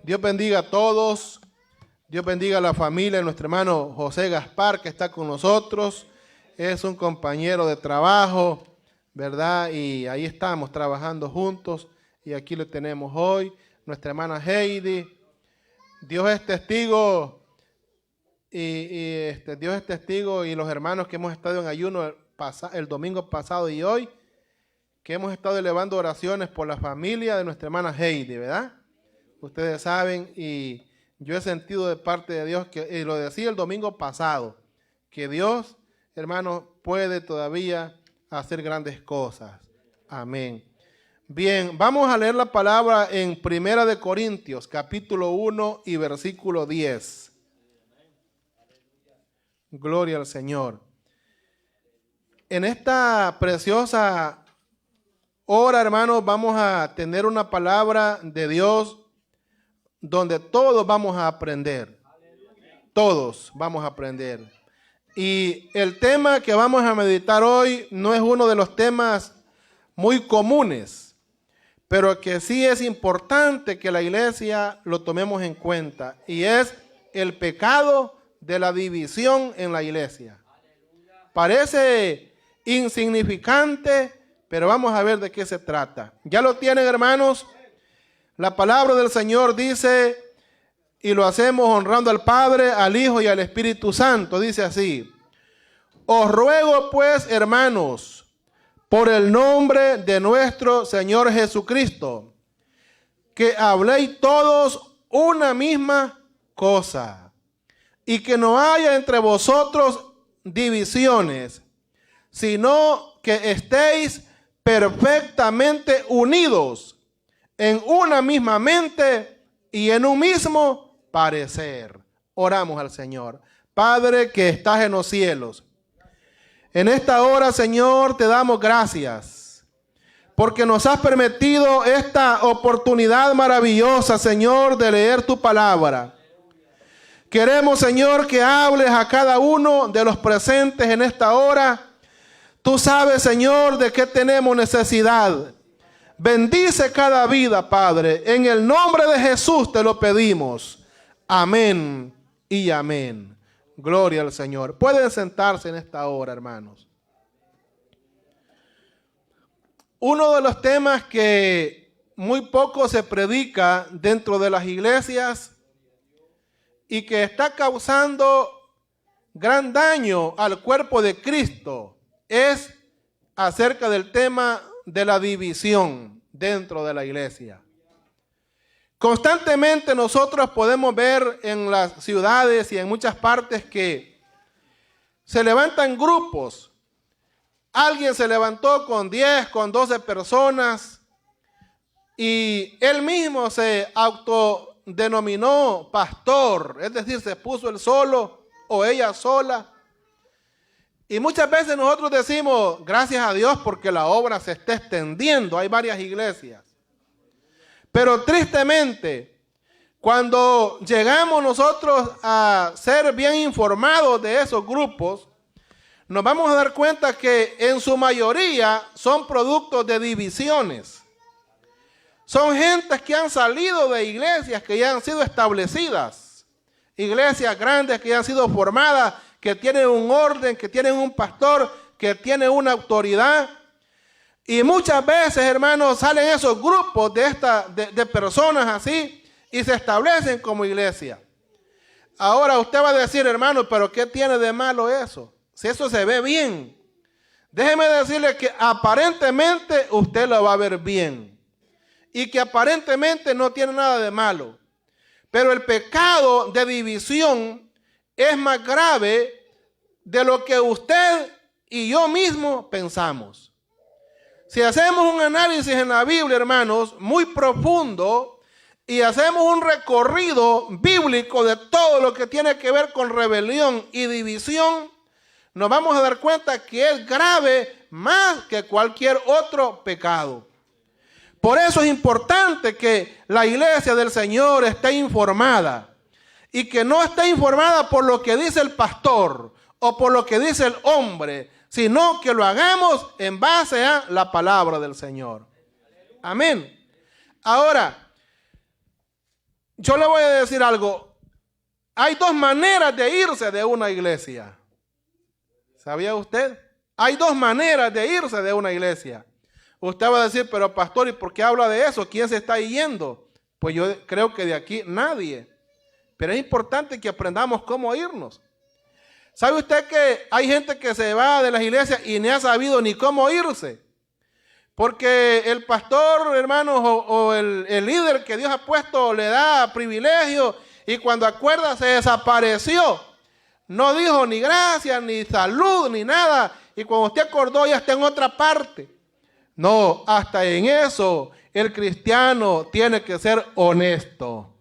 Dios bendiga a todos. Dios bendiga a la familia de nuestro hermano José Gaspar, que está con nosotros. Es un compañero de trabajo, ¿verdad? Y ahí estamos trabajando juntos. Y aquí lo tenemos hoy. Nuestra hermana Heidi. Dios es testigo. Dios es testigo, y los hermanos que hemos estado en ayuno el domingo pasado y hoy, que hemos estado elevando oraciones por la familia de nuestra hermana Heidi, ¿verdad? Ustedes saben, y yo he sentido de parte de Dios, y lo decía el domingo pasado, que Dios, hermanos, puede todavía hacer grandes cosas. Amén. Bien, vamos a leer la palabra en 1 Corintios, capítulo 1 y versículo 10. Gloria al Señor. En esta preciosa hora, hermanos, vamos a tener una palabra de Dios donde todos vamos a aprender. Todos vamos a aprender. Y el tema que vamos a meditar hoy no es uno de los temas muy comunes, pero que sí es importante que la iglesia lo tomemos en cuenta, y es el pecado de la división en la iglesia. Parece insignificante, pero vamos a ver de qué se trata. ¿Ya lo tienen, hermanos? La palabra del Señor dice, y lo hacemos honrando al Padre, al Hijo y al Espíritu Santo. Dice así: os ruego pues, hermanos, por el nombre de nuestro Señor Jesucristo, que habléis todos una misma cosa, y que no haya entre vosotros divisiones, sino que estéis perfectamente unidos en una misma mente y en un mismo parecer. Oramos al Señor. Padre que estás en los cielos, en esta hora, Señor, te damos gracias porque nos has permitido esta oportunidad maravillosa, Señor, de leer tu palabra. Queremos, Señor, que hables a cada uno de los presentes en esta hora. Tú sabes, Señor, de qué tenemos necesidad. Bendice cada vida, Padre. En el nombre de Jesús te lo pedimos. Amén y amén. Gloria al Señor. Pueden sentarse en esta hora, hermanos. Uno de los temas que muy poco se predica dentro de las iglesias y que está causando gran daño al cuerpo de Cristo es acerca del tema de la división dentro de la iglesia. Constantemente nosotros podemos ver en las ciudades y en muchas partes que se levantan grupos. Alguien se levantó con 10, con 12 personas y él mismo se autodenominó pastor, es decir, se puso él solo o ella sola. Y muchas veces nosotros decimos, gracias a Dios porque la obra se está extendiendo, hay varias iglesias. Pero tristemente, cuando llegamos nosotros a ser bien informados de esos grupos, nos vamos a dar cuenta que en su mayoría son productos de divisiones. Son gentes que han salido de iglesias que ya han sido establecidas, iglesias grandes que ya han sido formadas, que tienen un orden, que tienen un pastor, que tienen una autoridad. Y muchas veces, hermanos, salen esos grupos de personas así y se establecen como iglesia. Ahora usted va a decir, hermano, ¿pero qué tiene de malo eso? Si eso se ve bien. Déjeme decirle que aparentemente usted lo va a ver bien y que aparentemente no tiene nada de malo. Pero el pecado de división es más grave de lo que usted y yo mismo pensamos. Si hacemos un análisis en la Biblia, hermanos, muy profundo, y hacemos un recorrido bíblico de todo lo que tiene que ver con rebelión y división, nos vamos a dar cuenta que es grave más que cualquier otro pecado. Por eso es importante que la iglesia del Señor esté informada y que no esté informada por lo que dice el pastor o por lo que dice el hombre, sino que lo hagamos en base a la palabra del Señor. Amén. Ahora, Yo le voy a decir algo. Hay dos maneras de irse de una iglesia. ¿Sabía usted? Hay dos maneras de irse de una iglesia. Usted va a decir, pero pastor, ¿y por qué habla de eso? ¿Quién se está yendo? Pues yo creo que de aquí nadie. Pero es importante que aprendamos cómo irnos. ¿Sabe usted que hay gente que se va de las iglesias y no ha sabido ni cómo irse? Porque el pastor, hermanos, o el líder que Dios ha puesto le da privilegio y cuando acuerda se desapareció. No dijo ni gracias, ni salud, ni nada. Y cuando usted acordó ya está en otra parte. No, hasta en eso el cristiano tiene que ser honesto.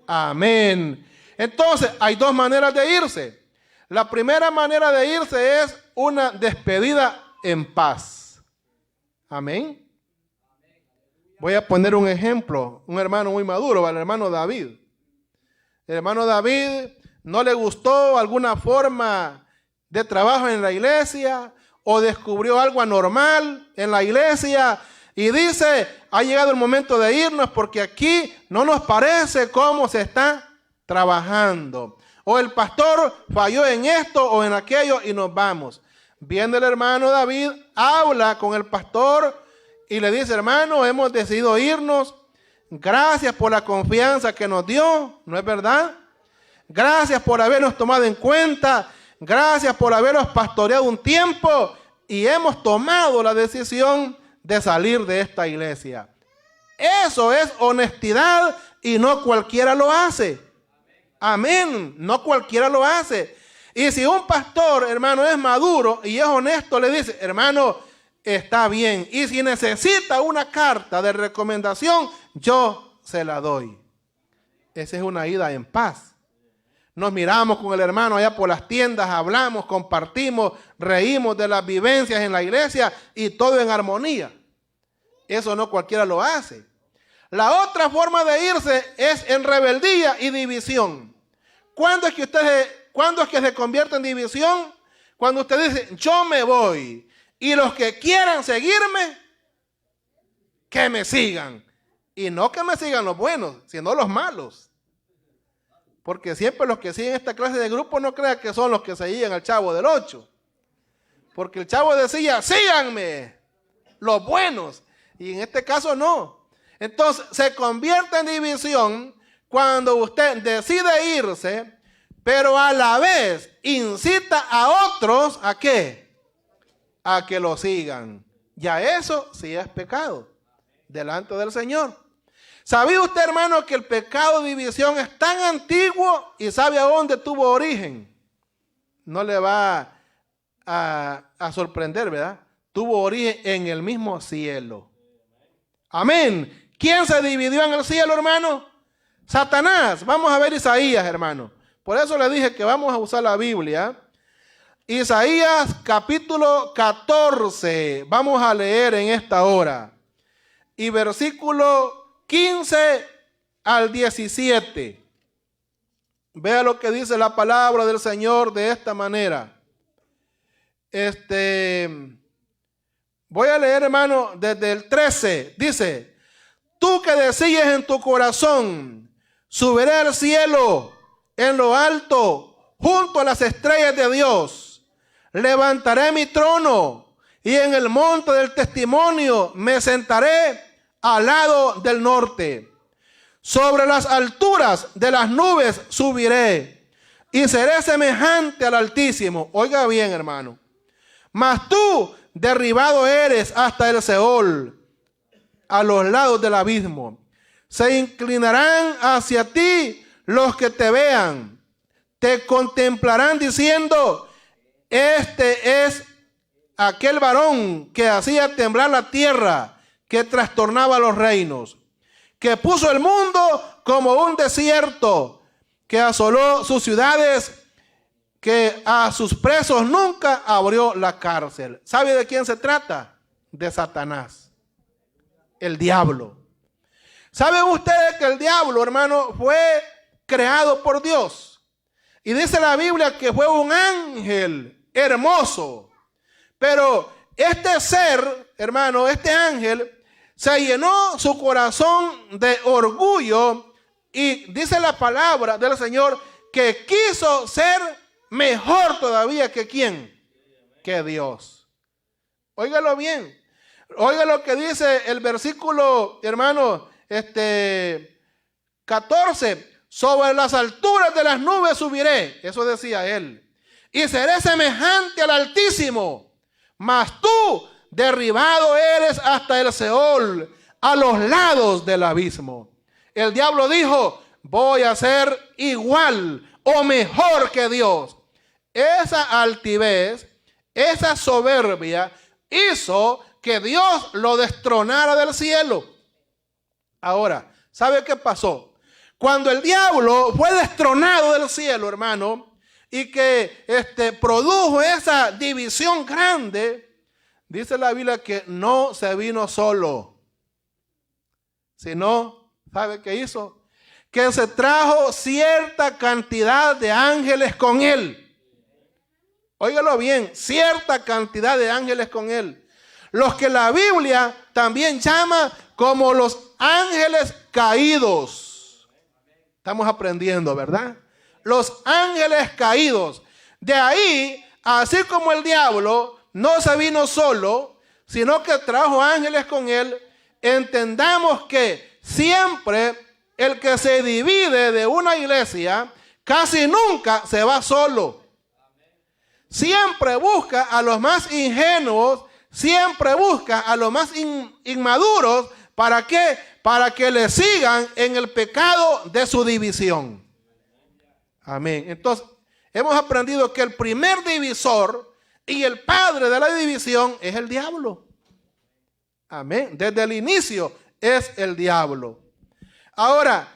Amén. Entonces, hay dos maneras de irse. La primera manera de irse es una despedida en paz. Amén. Voy a poner un ejemplo. Un hermano muy maduro, el hermano David. El hermano David no le gustó alguna forma de trabajo en la iglesia o descubrió algo anormal en la iglesia y dice, ha llegado el momento de irnos porque aquí no nos parece cómo se está trabajando. O el pastor falló en esto o en aquello y nos vamos. Viene el hermano David, habla con el pastor y le dice, hermano, hemos decidido irnos. Gracias por la confianza que nos dio, ¿no es verdad? Gracias por habernos tomado en cuenta. Gracias por habernos pastoreado un tiempo y hemos tomado la decisión de salir de esta iglesia. Eso es honestidad y no cualquiera lo hace. Amén. No cualquiera lo hace. Y si un pastor, hermano, es maduro y es honesto, le dice, hermano, está bien. Y si necesita una carta de recomendación, yo se la doy. Esa es una ida en paz. Nos miramos con el hermano allá por las tiendas, hablamos, compartimos, reímos de las vivencias en la iglesia y todo en armonía. Eso no cualquiera lo hace. La otra forma de irse es en rebeldía y división. ¿Cuándo es que se convierte en división? Cuando usted dice, yo me voy y los que quieran seguirme, que me sigan. Y no que me sigan los buenos, sino los malos. Porque siempre los que siguen esta clase de grupo no crean que son los que seguían al Chavo del 8. Porque el Chavo decía, síganme, los buenos. Y en este caso no. Entonces se convierte en división cuando usted decide irse, pero a la vez incita a otros ¿a qué? A que lo sigan. Ya eso sí es pecado delante del Señor. ¿Sabía usted, hermano, que el pecado de división es tan antiguo y sabe a dónde tuvo origen? No le va a sorprender, ¿verdad? Tuvo origen en el mismo cielo. Amén. ¿Quién se dividió en el cielo, hermano? Satanás. Vamos a ver Isaías, hermano. Por eso le dije que vamos a usar la Biblia. Isaías capítulo 14. Vamos a leer en esta hora. Y versículo 15 al 17. Vea lo que dice la palabra del Señor de esta manera. Voy a leer, hermano, desde el 13. Dice, tú que decides en tu corazón, subiré al cielo en lo alto, junto a las estrellas de Dios. Levantaré mi trono y en el monte del testimonio me sentaré al lado del norte. Sobre las alturas de las nubes subiré y seré semejante al Altísimo. Oiga bien, hermano. Mas tú derribado eres hasta el Seol, a los lados del abismo. Se inclinarán hacia ti los que te vean. Te contemplarán diciendo, este es aquel varón que hacía temblar la tierra, que trastornaba los reinos, que puso el mundo como un desierto, que asoló sus ciudades, que a sus presos nunca abrió la cárcel. ¿Sabe de quién se trata? De Satanás, el diablo. ¿Saben ustedes que el diablo, hermano, fue creado por Dios? Y dice la Biblia que fue un ángel hermoso. Pero este ser, hermano, este ángel, se llenó su corazón de orgullo Y dice la palabra del Señor que quiso ser mejor todavía que ¿quién? Que Dios. Óigalo bien. Oiga lo que dice el versículo, hermano, 14. Sobre las alturas de las nubes subiré. Eso decía él. Y seré semejante al Altísimo. Mas tú derribado eres hasta el Seol, a los lados del abismo. El diablo dijo, voy a ser igual o mejor que Dios. Esa altivez, esa soberbia hizo que Dios lo destronara del cielo. Ahora, ¿sabe qué pasó? Cuando el diablo fue destronado del cielo, hermano, y que produjo esa división grande, dice la Biblia que no se vino solo, sino, ¿sabe qué hizo? Que se trajo cierta cantidad de ángeles con él. Óigalo bien, cierta cantidad de ángeles con él. Los que la Biblia también llama como los ángeles caídos. Estamos aprendiendo, ¿verdad? Los ángeles caídos. De ahí, así como el diablo no se vino solo, sino que trajo ángeles con él, entendamos que siempre el que se divide de una iglesia casi nunca se va solo. Siempre busca a los más ingenuos, siempre busca a los más inmaduros. ¿Para qué? Para que le sigan en el pecado de su división. Amén. Entonces, hemos aprendido que el primer divisor y el padre de la división es el diablo. Amén. Desde el inicio es el diablo. Ahora,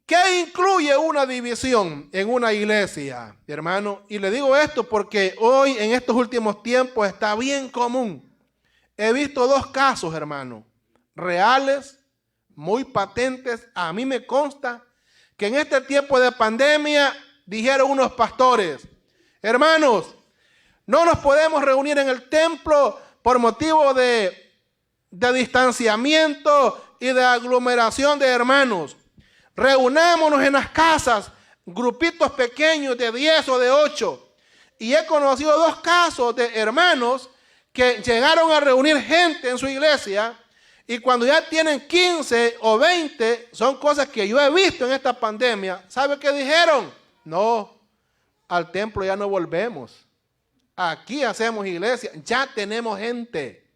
¿qué incluye una división en una iglesia, hermano? Y le digo esto porque hoy, en estos últimos tiempos, está bien común. He visto dos casos, hermano, reales, muy patentes. A mí me consta que en este tiempo de pandemia dijeron unos pastores, hermanos, no nos podemos reunir en el templo por motivo de distanciamiento y de aglomeración de hermanos. Reunámonos en las casas, grupitos pequeños de 10 o de 8. Y he conocido dos casos de hermanos que llegaron a reunir gente en su iglesia y cuando ya tienen 15 o 20, son cosas que yo he visto en esta pandemia. ¿Sabe qué dijeron? No, al templo ya no volvemos. Aquí hacemos iglesia, ya tenemos gente.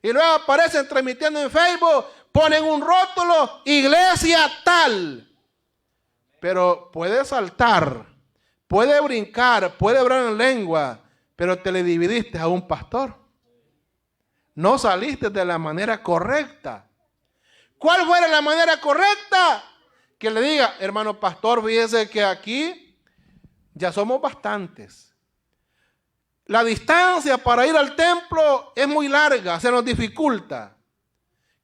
Y luego aparecen transmitiendo en Facebook, ponen un rótulo, iglesia tal. Pero puede saltar, puede brincar, puede hablar en lengua, pero te le dividiste a un pastor. No saliste de la manera correcta. ¿Cuál fuera la manera correcta? Que le diga, hermano pastor, fíjese que aquí ya somos bastantes. La distancia para ir al templo es muy larga, se nos dificulta.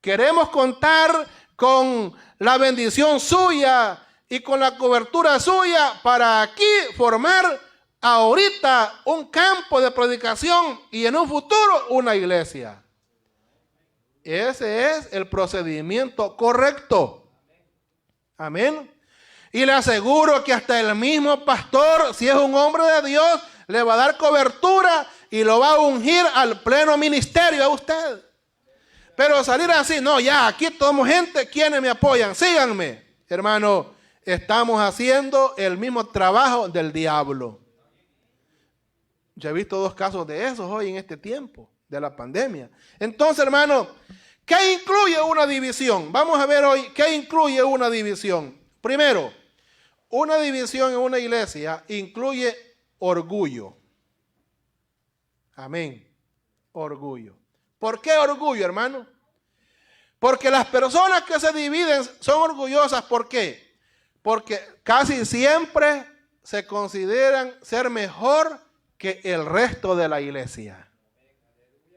Queremos contar con la bendición suya y con la cobertura suya para aquí formar ahorita un campo de predicación y en un futuro una iglesia. Ese es el procedimiento correcto. Amén. Y le aseguro que hasta el mismo pastor, si es un hombre de Dios, le va a dar cobertura y lo va a ungir al pleno ministerio a usted. Pero salir así, no, ya, aquí somos gente, ¿quiénes me apoyan? Síganme. Hermano, estamos haciendo el mismo trabajo del diablo. Yo he visto dos casos de esos hoy en este tiempo de la pandemia. Entonces, hermano, ¿qué incluye una división? Vamos a ver hoy qué incluye una división. Primero, una división en una iglesia incluye orgullo. Amén. Orgullo. ¿Por qué orgullo, hermano? Porque las personas que se dividen son orgullosas. ¿Por qué? Porque casi siempre se consideran ser mejor que el resto de la iglesia.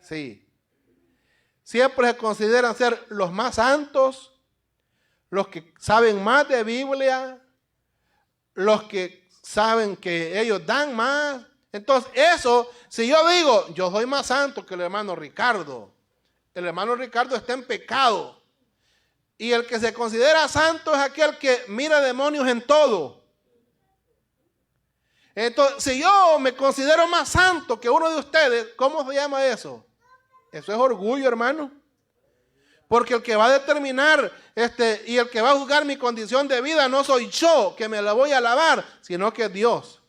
Sí. Siempre se consideran ser los más santos, los que saben más de Biblia, los que saben que ellos dan más. Entonces eso, si yo digo, yo soy más santo que el hermano Ricardo, el hermano Ricardo está en pecado Y el que se considera santo es aquel que mira demonios en todo. Entonces, si yo me considero más santo que uno de ustedes, ¿cómo se llama eso? Eso es orgullo, hermano. Porque el que va a determinar y el que va a juzgar mi condición de vida no soy yo que me la voy a alabar, sino que es Dios.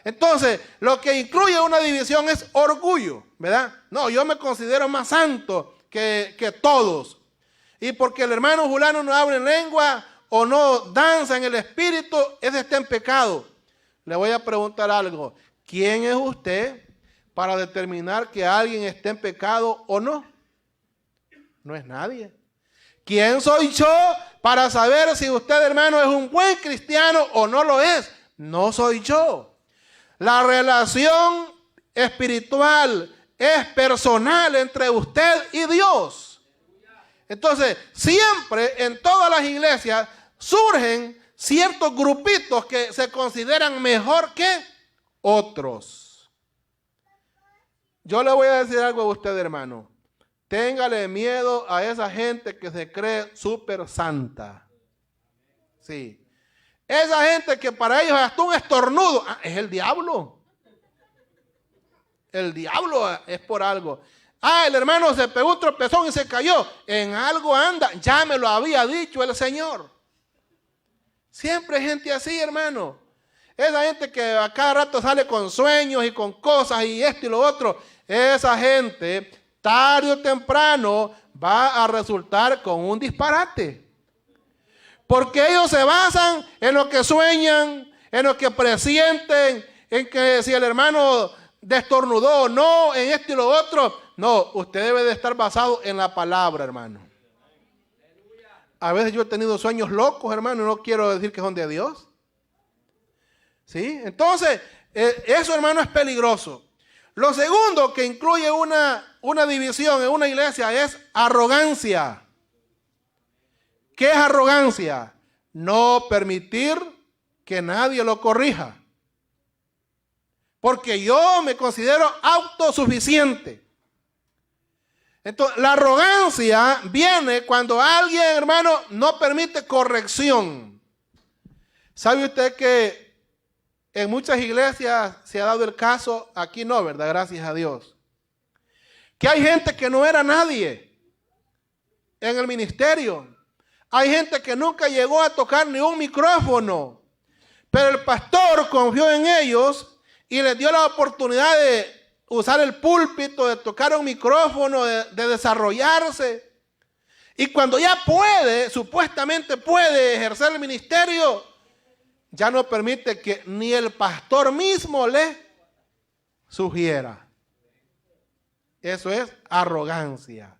Entonces, lo que incluye una división es orgullo, ¿verdad? No, yo me considero más santo que todos. Y porque el hermano fulano no habla en lengua o no danza en el espíritu, ese está en pecado. Le voy a preguntar algo. ¿Quién es usted para determinar que alguien esté en pecado o no? No es nadie. ¿Quién soy yo para saber si usted, hermano, es un buen cristiano o no lo es? No soy yo. La relación espiritual es personal entre usted y Dios. Entonces, siempre en todas las iglesias surgen ciertos grupitos que se consideran mejor que otros. Yo le voy a decir algo a usted, hermano. Téngale miedo a esa gente que se cree súper santa. Sí. Esa gente que para ellos hasta un estornudo es el diablo. El diablo es por algo. El hermano se pegó un tropezón y se cayó. En algo anda. Ya me lo había dicho el Señor. Siempre hay gente así, hermano. Esa gente que a cada rato sale con sueños y con cosas y esto y lo otro. Esa gente, tarde o temprano, va a resultar con un disparate. Porque ellos se basan en lo que sueñan, en lo que presienten, en que si el hermano destornudó o no, en esto y lo otro. No, usted debe de estar basado en la palabra, hermano. A veces yo he tenido sueños locos, hermano, y no quiero decir que son de Dios. ¿Sí? Entonces, eso, hermano, es peligroso. Lo segundo que incluye una división en una iglesia es arrogancia. ¿Qué es arrogancia? No permitir que nadie lo corrija. Porque yo me considero autosuficiente. Entonces, la arrogancia viene cuando alguien, hermano, no permite corrección. ¿Sabe usted que en muchas iglesias se ha dado el caso? Aquí no, ¿verdad? Gracias a Dios. Que hay gente que no era nadie en el ministerio. Hay gente que nunca llegó a tocar ni un micrófono. Pero el pastor confió en ellos y les dio la oportunidad de usar el púlpito, de tocar un micrófono, de desarrollarse. Y cuando ya puede, supuestamente puede ejercer el ministerio, ya no permite que ni el pastor mismo le sugiera. Eso es arrogancia.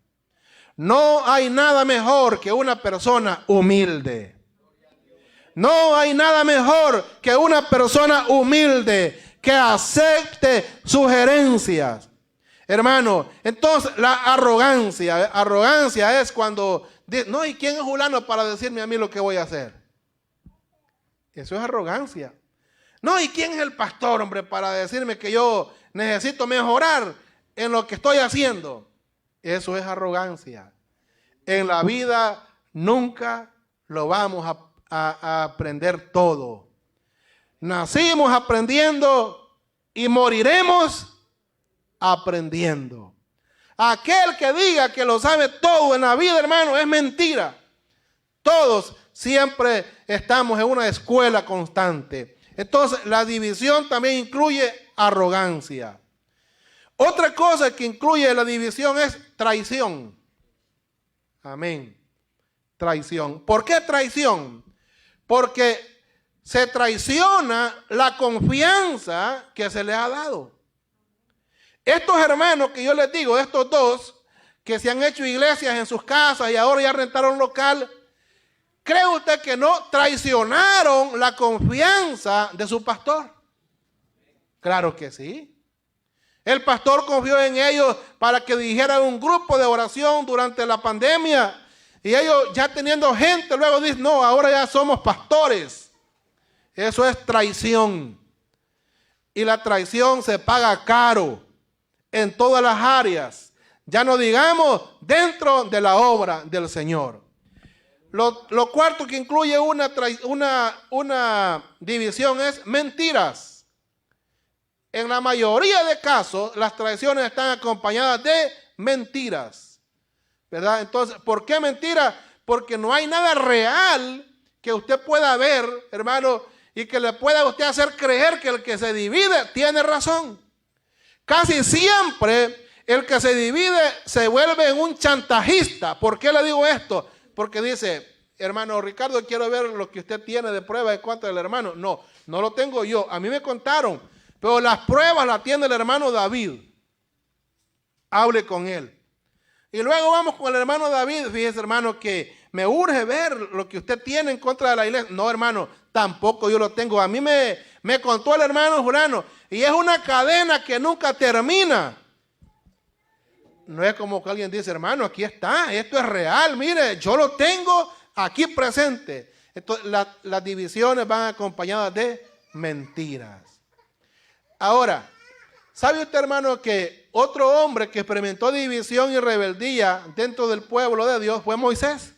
No hay nada mejor que una persona humilde. No hay nada mejor que una persona humilde que acepte sugerencias. Hermano, entonces la arrogancia es cuando no, ¿y quién es fulano para decirme a mí lo que voy a hacer? Eso es arrogancia. No, ¿y quién es el pastor, hombre, para decirme que yo necesito mejorar en lo que estoy haciendo? Eso es arrogancia. En la vida nunca lo vamos a aprender todo. Nacimos aprendiendo y moriremos aprendiendo. Aquel que diga que lo sabe todo en la vida, hermano, es mentira. Todos siempre estamos en una escuela constante. Entonces, la división también incluye arrogancia. Otra cosa que incluye la división es traición. Amén. Traición. ¿Por qué traición? Porque se traiciona la confianza que se le ha dado. Estos hermanos que yo les digo, estos dos, que se han hecho iglesias en sus casas y ahora ya rentaron local, ¿cree usted que no traicionaron la confianza de su pastor? Claro que sí. El pastor confió en ellos para que dijeran un grupo de oración durante la pandemia. Y ellos ya teniendo gente, luego dicen, no, ahora ya somos pastores. Eso es traición. Y la traición se paga caro en todas las áreas. Ya no digamos dentro de la obra del Señor. Lo cuarto que incluye una división es mentiras. En la mayoría de casos, las traiciones están acompañadas de mentiras, ¿verdad? Entonces, ¿por qué mentiras? Porque no hay nada real que usted pueda ver, hermano, y que le pueda a usted hacer creer que el que se divide tiene razón. Casi siempre el que se divide se vuelve en un chantajista. ¿Por qué le digo esto? Porque dice, hermano Ricardo, quiero ver lo que usted tiene de prueba de cuánto del hermano. No, no lo tengo yo. A mí me contaron, pero las pruebas las tiene el hermano David. Hable con él. Y luego vamos con el hermano David. Fíjese, hermano, que me urge ver lo que usted tiene en contra de la iglesia. No, hermano, tampoco yo lo tengo. A mí me contó el hermano Jurano. Y es una cadena que nunca termina. No es como que alguien dice, hermano, aquí está, esto es real, mire, yo lo tengo aquí presente. Entonces, las divisiones van acompañadas de mentiras. Ahora, ¿sabe usted, hermano, que otro hombre que experimentó división y rebeldía dentro del pueblo de Dios fue Moisés?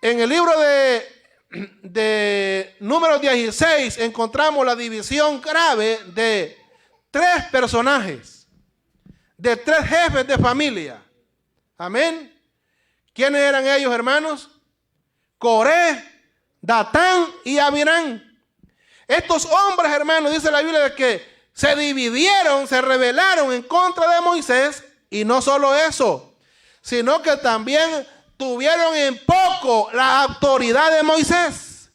En el libro de Números 16 encontramos la división grave de 3 personajes, de 3 jefes de familia. Amén. ¿Quiénes eran ellos, hermanos? Coré, Datán y Abirán. Estos hombres, hermanos, dice la Biblia, de que se dividieron, se rebelaron en contra de Moisés. Y no solo eso, sino que también tuvieron en poco la autoridad de Moisés.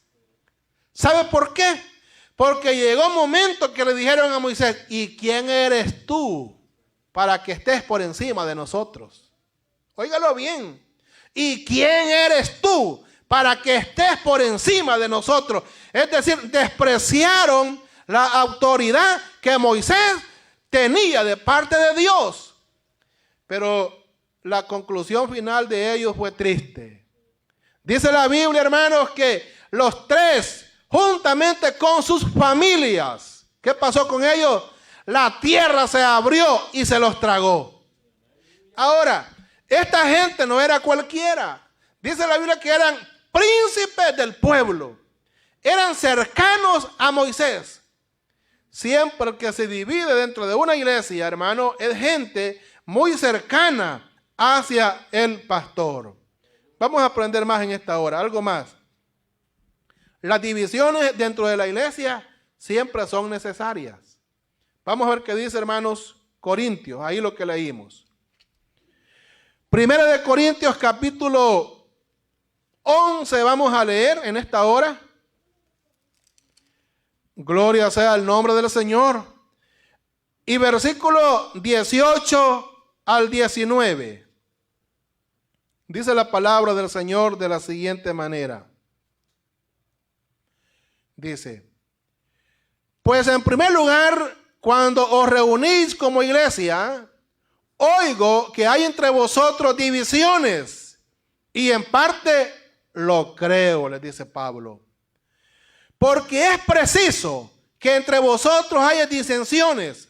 ¿Sabe por qué? Porque llegó un momento que le dijeron a Moisés, ¿y quién eres tú para que estés por encima de nosotros? Óigalo bien. ¿Y quién eres tú para que estés por encima de nosotros? Es decir, despreciaron la autoridad que Moisés tenía de parte de Dios. Pero la conclusión final de ellos fue triste. Dice la Biblia, hermanos, que los 3, juntamente con sus familias, ¿qué pasó con ellos? La tierra se abrió y se los tragó. Ahora, esta gente no era cualquiera. Dice la Biblia que eran príncipes del pueblo. Eran cercanos a Moisés. Siempre el que se divide dentro de una iglesia, hermano, es gente muy cercana hacia el pastor. Vamos a aprender más en esta hora, algo más. Las divisiones dentro de la iglesia siempre son necesarias. Vamos a ver qué dice, hermanos, Corintios, ahí lo que leímos. Primera de Corintios capítulo 11 vamos a leer en esta hora. Gloria sea el nombre del Señor. Y versículo 18 al 19. Dice la palabra del Señor de la siguiente manera. Dice, pues en primer lugar, cuando os reunís como iglesia, oigo que hay entre vosotros divisiones, y en parte lo creo, les dice Pablo. Porque es preciso que entre vosotros haya disensiones,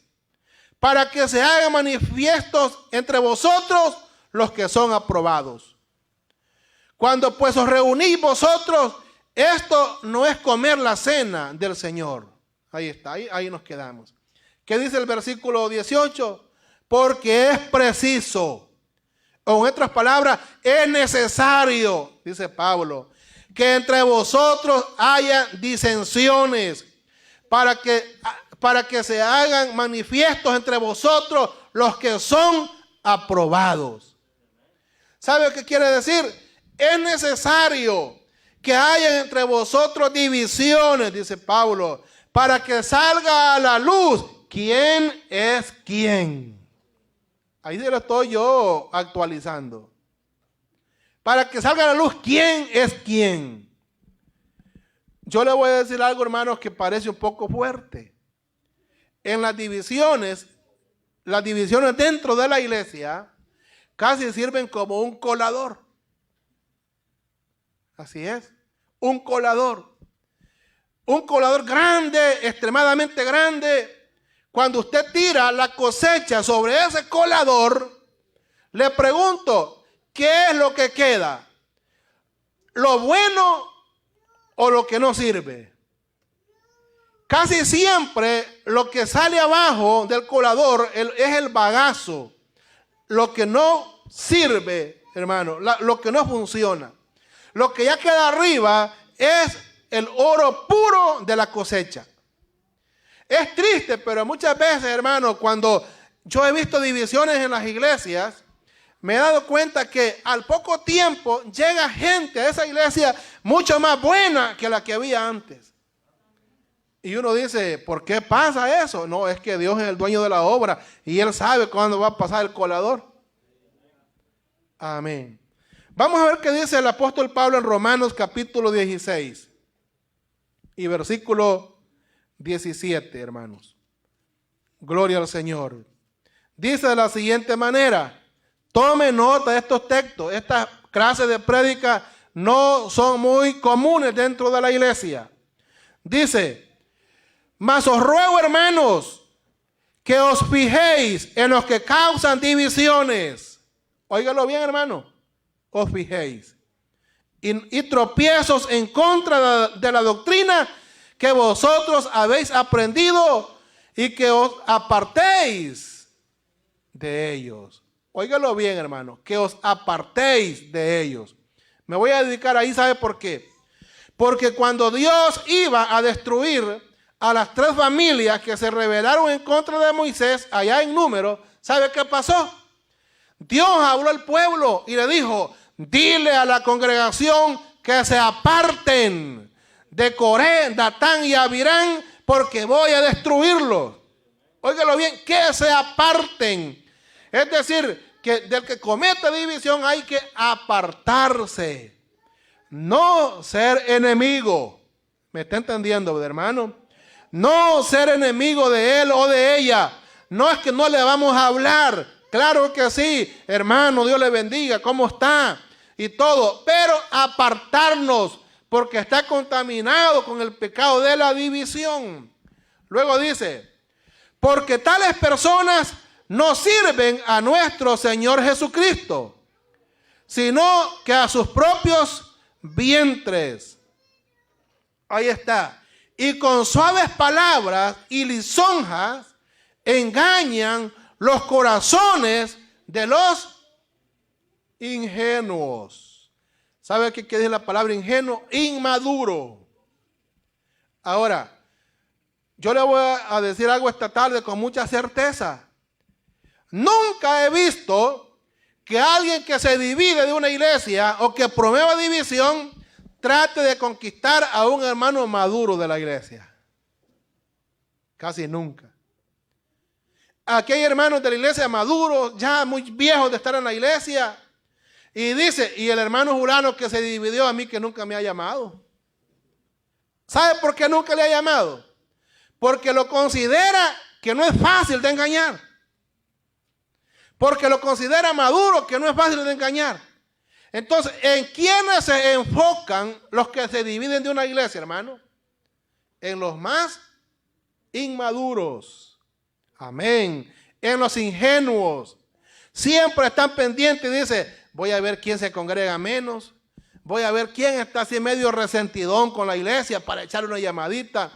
para que se hagan manifiestos entre vosotros los que son aprobados. Cuando pues os reunís vosotros, esto no es comer la cena del Señor. Ahí está, ahí nos quedamos. ¿Qué dice el versículo 18? Porque es preciso, o en otras palabras, es necesario, dice Pablo, que entre vosotros haya disensiones, para que se hagan manifiestos entre vosotros los que son aprobados. ¿Sabe qué quiere decir? Es necesario que haya entre vosotros divisiones, dice Pablo, para que salga a la luz quién es quién. Ahí se lo estoy yo actualizando. Para que salga a la luz quién es quién. Yo le voy a decir algo, hermanos, que parece un poco fuerte. En las divisiones dentro de la iglesia casi sirven como un colador. Así es, un colador. Un colador grande, extremadamente grande. Cuando usted tira la cosecha sobre ese colador, le pregunto, ¿qué es lo que queda? lo bueno o lo que no sirve. Casi siempre lo que sale abajo del colador es el bagazo, lo que no sirve, hermano, lo que no funciona. Lo que ya queda arriba es el oro puro de la cosecha. Es triste, pero muchas veces, hermano, cuando yo he visto divisiones en las iglesias, me he dado cuenta que al poco tiempo llega gente a esa iglesia mucho más buena que la que había antes. Y uno dice, ¿por qué pasa eso? No, es que Dios es el dueño de la obra y Él sabe cuándo va a pasar el colador. Amén. Vamos a ver qué dice el apóstol Pablo en Romanos capítulo 16 y versículo 17, hermanos. Gloria al Señor. Dice de la siguiente manera, tome nota de estos textos. Estas clases de prédica no son muy comunes dentro de la iglesia. Dice, mas os ruego, hermanos, que os fijéis en los que causan divisiones. Óigalo bien, hermano. Os fijéis. Y tropiezos en contra de la doctrina que vosotros habéis aprendido y que os apartéis de ellos. Óigalo bien, hermano. Que os apartéis de ellos. Me voy a dedicar ahí, ¿sabe por qué? Porque cuando Dios iba a destruir a las 3 familias que se rebelaron en contra de Moisés, allá en Números, ¿sabe qué pasó? Dios habló al pueblo y le dijo, dile a la congregación que se aparten de Coré, Datán y Abirán, porque voy a destruirlos. Óigalo bien, que se aparten. Es decir, que del que cometa división hay que apartarse. No ser enemigo. ¿Me está entendiendo, hermano? No ser enemigo de él o de ella. No es que no le vamos a hablar. Claro que sí, hermano, Dios le bendiga. ¿Cómo está? Y todo. Pero apartarnos porque está contaminado con el pecado de la división. Luego dice, porque tales personas no sirven a nuestro Señor Jesucristo, sino que a sus propios vientres. Ahí está. Y con suaves palabras y lisonjas engañan los corazones de los ingenuos. ¿Sabe qué dice la palabra ingenuo? Inmaduro. Ahora, yo le voy a decir algo esta tarde con mucha certeza. Nunca he visto que alguien que se divide de una iglesia o que promueva división trate de conquistar a un hermano maduro de la iglesia. Casi nunca. Aquí hay hermanos de la iglesia maduros, ya muy viejos de estar en la iglesia. Y dice, y el hermano Julano que se dividió a mí que nunca me ha llamado. ¿Sabe por qué nunca le ha llamado? Porque lo considera que no es fácil de engañar. Porque lo considera maduro que no es fácil de engañar. Entonces, ¿en quiénes se enfocan los que se dividen de una iglesia, hermano? En los más inmaduros. Amén. En los ingenuos. Siempre están pendientes y dice, voy a ver quién se congrega menos. Voy a ver quién está así medio resentidón con la iglesia para echarle una llamadita.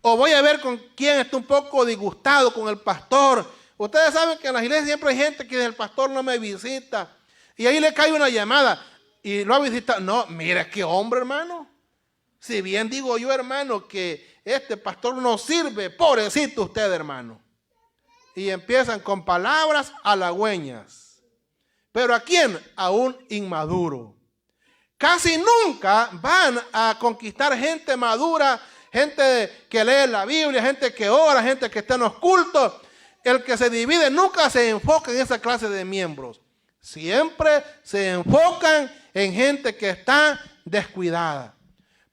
O voy a ver con quién está un poco disgustado con el pastor. Ustedes saben que en las iglesias siempre hay gente que dice, el pastor no me visita. Y ahí le cae una llamada y lo ha visitado. No, mira qué hombre, hermano. Si bien digo yo, hermano, que este pastor no sirve, pobrecito usted, hermano. Y empiezan con palabras halagüeñas. ¿Pero a quién? A un inmaduro. Casi nunca van a conquistar gente madura, gente que lee la Biblia, gente que ora, gente que está en los cultos. El que se divide nunca se enfoca en esa clase de miembros. Siempre se enfocan en gente que está descuidada.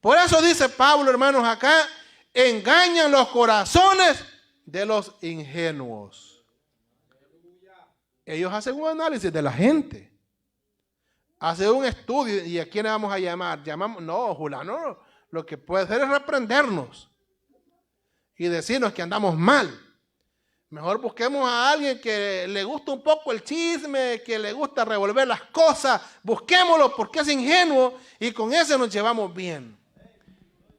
Por eso dice Pablo, hermanos, acá, engañan los corazones de los ingenuos. Ellos hacen un análisis de la gente. Hacen un estudio. ¿Y a quién le vamos a llamar? Llamamos, no, Julano, lo que puede hacer es reprendernos y decirnos que andamos mal. Mejor busquemos a alguien que le gusta un poco el chisme, que le gusta revolver las cosas. Busquémoslo porque es ingenuo y con ese nos llevamos bien.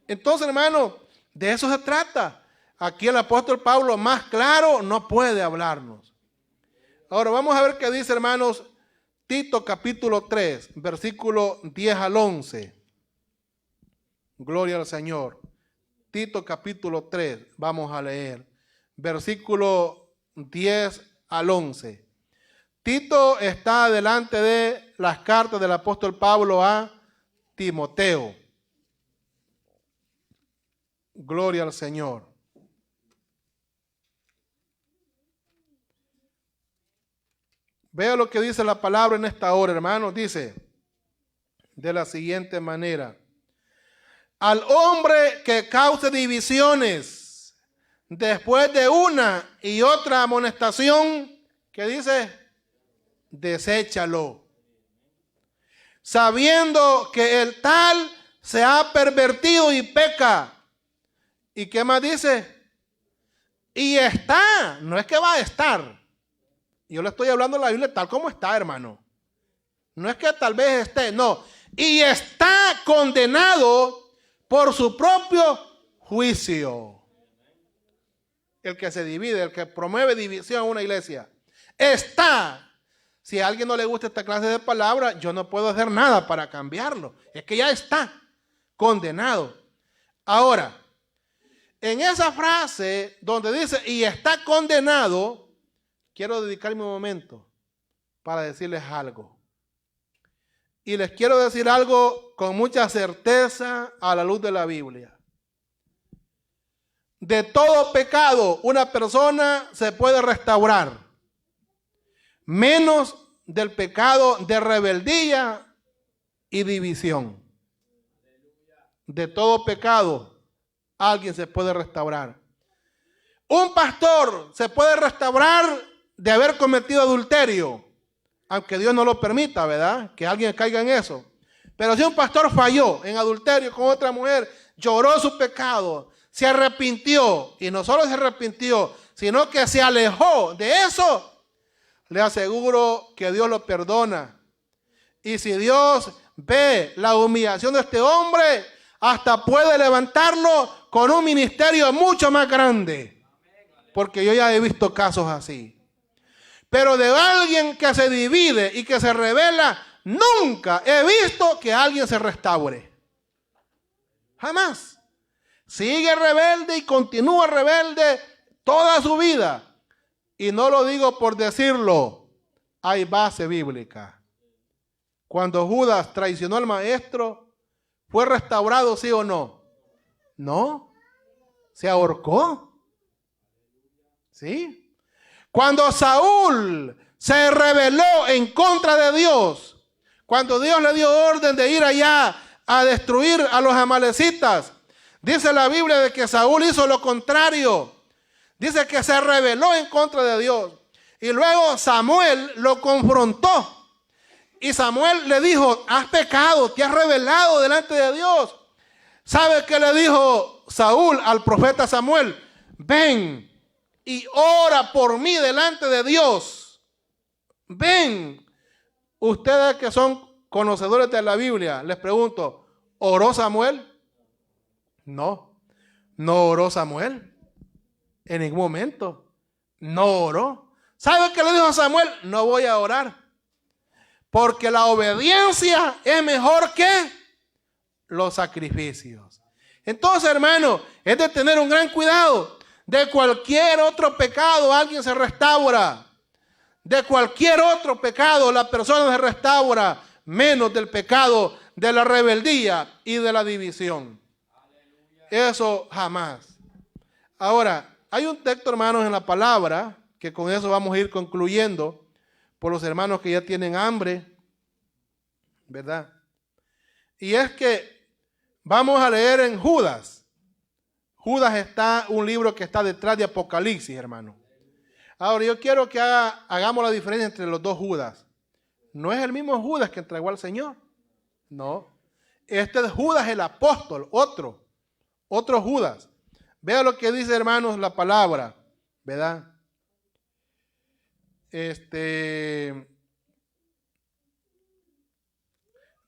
Entonces, hermano, de eso se trata. Aquí el apóstol Pablo más claro no puede hablarnos. Ahora vamos a ver qué dice, hermanos, Tito capítulo 3, versículo 10 al 11. Gloria al Señor. Tito capítulo 3, vamos a leer. Versículo 10 al 11. Tito está delante de las cartas del apóstol Pablo a Timoteo. Gloria al Señor. Vea lo que dice la palabra en esta hora, hermanos. Dice de la siguiente manera: al hombre que cause divisiones después de una y otra amonestación, ¿qué dice? Deséchalo, sabiendo que el tal se ha pervertido y peca. ¿Y qué más dice? Y está, no es que va a estar. Yo le estoy hablando de la Biblia tal como está, hermano. No es que tal vez esté, no. Y está condenado por su propio juicio. El que se divide, el que promueve división en una iglesia. Está. Si a alguien no le gusta esta clase de palabras, yo no puedo hacer nada para cambiarlo. Es que ya está condenado. Ahora, en esa frase donde dice, y está condenado, quiero dedicarme un momento para decirles algo. Y les quiero decir algo con mucha certeza a la luz de la Biblia. De todo pecado, una persona se puede restaurar, menos del pecado de rebeldía y división. De todo pecado, alguien se puede restaurar. Un pastor se puede restaurar de haber cometido adulterio, aunque Dios no lo permita, ¿verdad? Que alguien caiga en eso. Pero si un pastor falló en adulterio con otra mujer, lloró su pecado, se arrepintió, y no solo se arrepintió, sino que se alejó de eso, le aseguro que Dios lo perdona. Y si Dios ve la humillación de este hombre, hasta puede levantarlo con un ministerio mucho más grande. Porque yo ya he visto casos así. Pero de alguien que se divide y que se rebela, nunca he visto que alguien se restaure. Jamás. Sigue rebelde y continúa rebelde toda su vida. Y no lo digo por decirlo, hay base bíblica. Cuando Judas traicionó al maestro, ¿fue restaurado, sí o no? No. Se ahorcó. ¿Sí? Cuando Saúl se rebeló en contra de Dios, cuando Dios le dio orden de ir allá a destruir a los amalecitas, dice la Biblia de que Saúl hizo lo contrario. Dice que se rebeló en contra de Dios. Y luego Samuel lo confrontó. Y Samuel le dijo, has pecado, te has rebelado delante de Dios. ¿Sabe qué le dijo Saúl al profeta Samuel? Ven y ora por mí delante de Dios. Ven. Ustedes que son conocedores de la Biblia, les pregunto, ¿oró Samuel? No, no oró Samuel. En ningún momento. No oró. ¿Sabe qué le dijo Samuel? No voy a orar. Porque la obediencia es mejor que los sacrificios. Entonces, hermano, es de tener un gran cuidado. De cualquier otro pecado alguien se restaura. De cualquier otro pecado la persona se restaura, menos del pecado de la rebeldía y de la división. Eso jamás. Ahora, hay un texto, hermanos, en la palabra, que con eso vamos a ir concluyendo, por los hermanos que ya tienen hambre, ¿verdad? Y es que vamos a leer en Judas. Judas está un libro que está detrás de Apocalipsis, hermano. Ahora, yo quiero que hagamos la diferencia entre los dos Judas. No es el mismo Judas que entregó al Señor. No. Este es Judas el apóstol, otro Judas. Vea lo que dice, hermanos, la palabra, ¿verdad?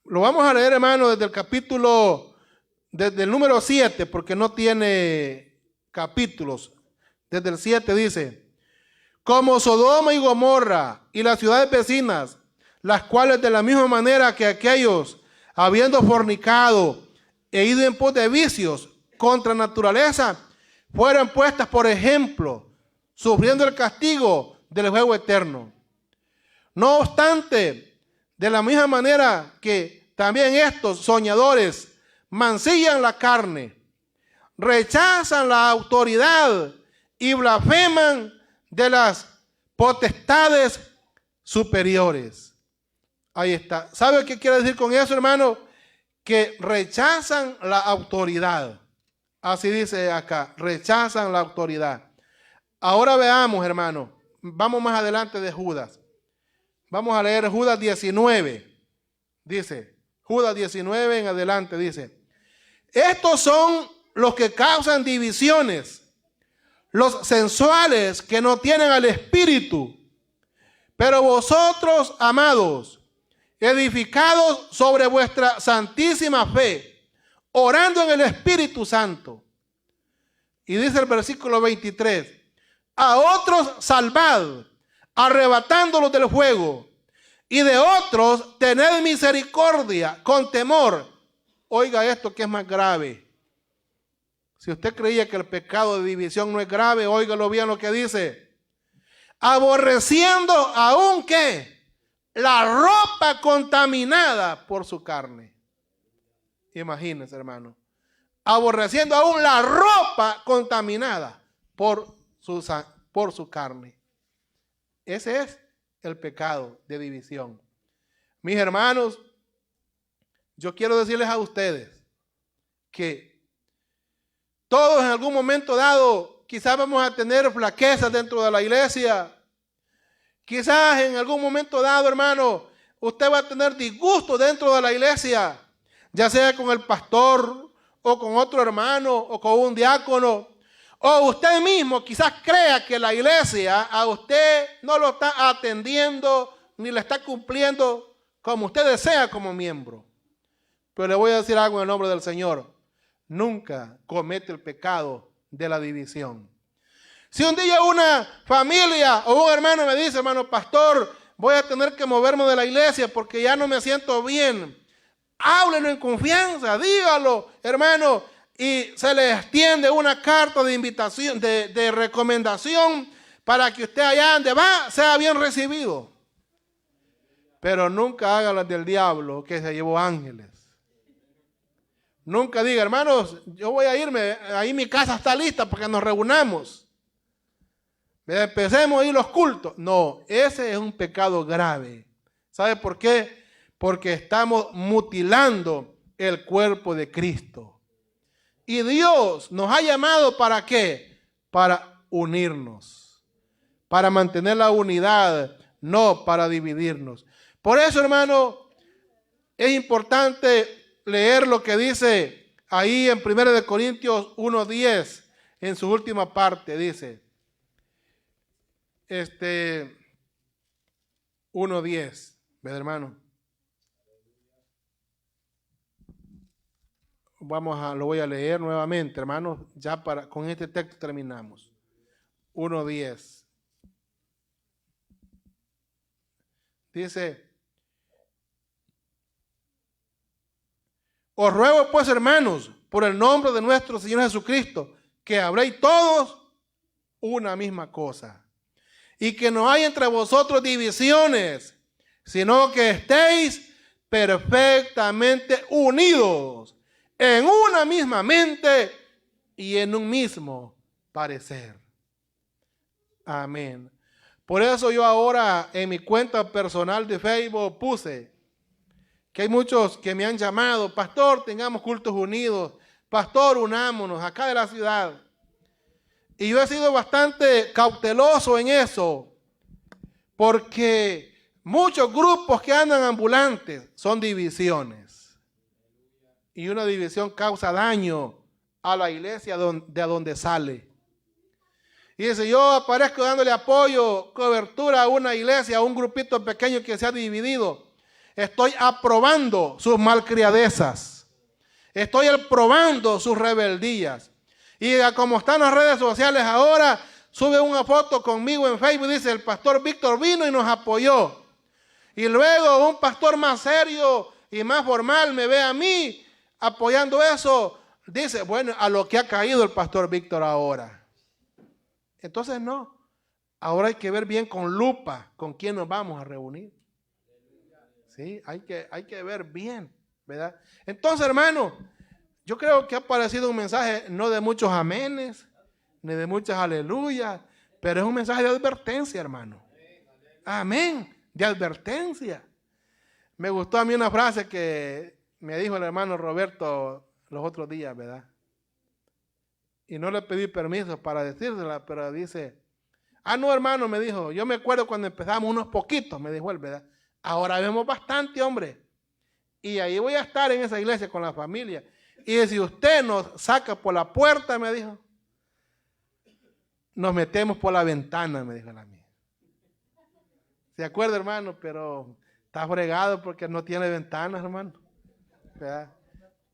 Lo vamos a leer, hermano, desde el número 7, porque no tiene capítulos. Desde el 7 dice: como Sodoma y Gomorra y las ciudades vecinas, las cuales de la misma manera que aquellos, habiendo fornicado e ido en pos de vicios contra naturaleza, fueron puestas por ejemplo, sufriendo el castigo del fuego eterno. No obstante, de la misma manera que también estos soñadores mancillan la carne, rechazan la autoridad y blasfeman de las potestades superiores. Ahí está. ¿Sabe qué quiere decir con eso, hermano? Que rechazan la autoridad. Así dice acá, rechazan la autoridad. Ahora veamos, hermano, vamos más adelante de Judas. Vamos a leer Judas 19. Dice, Judas 19 en adelante dice: estos son los que causan divisiones, los sensuales que no tienen al Espíritu. Pero vosotros, amados, edificados sobre vuestra santísima fe, orando en el Espíritu Santo. Y dice el versículo 23: a otros salvad, arrebatándolos del fuego, y de otros tened misericordia con temor. Oiga esto que es más grave. Si usted creía que el pecado de división no es grave, óigalo bien lo que dice: aborreciendo aún que la ropa contaminada por su carne. Imagínense, hermano. Aborreciendo aún la ropa contaminada por su carne. Ese es el pecado de división. Mis hermanos, yo quiero decirles a ustedes que todos en algún momento dado quizás vamos a tener flaquezas dentro de la iglesia. Quizás en algún momento dado, hermano, usted va a tener disgusto dentro de la iglesia, ya sea con el pastor o con otro hermano o con un diácono. O usted mismo quizás crea que la iglesia a usted no lo está atendiendo ni le está cumpliendo como usted desea como miembro. Pero le voy a decir algo en el nombre del Señor: nunca comete el pecado de la división. Si un día una familia o un hermano me dice: hermano pastor, voy a tener que moverme de la iglesia porque ya no me siento bien, háblenlo en confianza, dígalo, hermano, y se le extiende una carta de invitación, de recomendación, para que usted allá donde va sea bien recibido. Pero nunca haga las del diablo, que se llevó ángeles. Nunca diga: hermanos, yo voy a irme, ahí mi casa está lista para que nos reunamos, empecemos a ir los cultos. No, ese es un pecado grave. ¿Sabe por qué? Porque estamos mutilando el cuerpo de Cristo. Y Dios nos ha llamado ¿para qué? Para unirnos, para mantener la unidad, no para dividirnos. Por eso, hermano, es importante leer lo que dice ahí en 1 Corintios 1:10, en su última parte, dice 1:10, ¿ves, hermano? Lo voy a leer nuevamente, hermanos, ya con este texto terminamos. 1:10. Dice: os ruego pues, hermanos, por el nombre de nuestro Señor Jesucristo, que habléis todos una misma cosa, y que no hay entre vosotros divisiones, sino que estéis perfectamente unidos en una misma mente y en un mismo parecer. Amén. Por eso yo ahora en mi cuenta personal de Facebook puse que hay muchos que me han llamado: pastor, tengamos cultos unidos, pastor, unámonos acá de la ciudad. Y yo he sido bastante cauteloso en eso, porque muchos grupos que andan ambulantes son divisiones. Y una división causa daño a la iglesia de donde sale. Y dice, yo aparezco dándole apoyo, cobertura a una iglesia, a un grupito pequeño que se ha dividido. Estoy aprobando sus malcriadezas. Estoy aprobando sus rebeldías. Y como están las redes sociales ahora, sube una foto conmigo en Facebook y dice, el pastor Víctor vino y nos apoyó. Y luego un pastor más serio y más formal me ve a mí apoyando eso. Dice, bueno, a lo que ha caído el pastor Víctor ahora. Entonces no, ahora hay que ver bien con lupa con quién nos vamos a reunir. Sí, hay que ver bien, ¿verdad? Entonces, hermano, yo creo que ha parecido un mensaje no de muchos amenes, ni de muchas aleluyas, pero es un mensaje de advertencia, hermano. Amén, de advertencia. Me gustó a mí una frase que me dijo el hermano Roberto los otros días, ¿verdad? Y no le pedí permiso para decírsela, pero dice, no, hermano, me dijo, yo me acuerdo cuando empezamos unos poquitos, me dijo él, ¿verdad? Ahora vemos bastante, hombre. Y ahí voy a estar en esa iglesia con la familia. Y si usted nos saca por la puerta, me dijo, nos metemos por la ventana, me dijo la mía. ¿Se acuerda, hermano? Pero está fregado porque no tiene ventanas, hermano. ¿Verdad?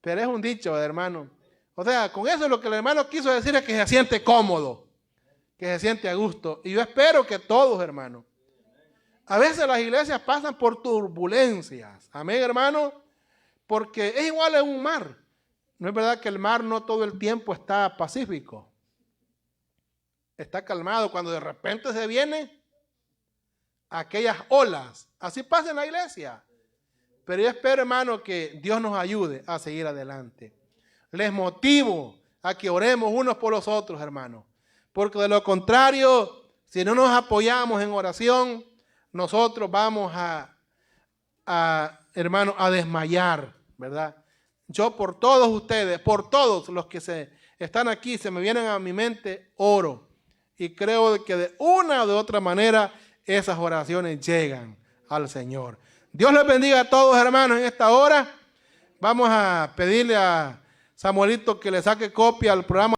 Pero es un dicho, hermano. O sea, con eso lo que el hermano quiso decir es que se siente cómodo, que se siente a gusto. Y yo espero que todos, hermano. A veces las iglesias pasan por turbulencias. Amén, hermano. Porque es igual a un mar. No es verdad que el mar no todo el tiempo está pacífico. Está calmado cuando de repente se vienen aquellas olas. Así pasa en la iglesia. Pero yo espero, hermano, que Dios nos ayude a seguir adelante. Les motivo a que oremos unos por los otros, hermano. Porque de lo contrario, si no nos apoyamos en oración, nosotros vamos hermano, a desmayar, ¿verdad? Yo por todos ustedes, por todos los que están aquí, se me vienen a mi mente, oro. Y creo que de una o de otra manera esas oraciones llegan al Señor. Dios les bendiga a todos, hermanos, en esta hora. Vamos a pedirle a Samuelito que le saque copia al programa.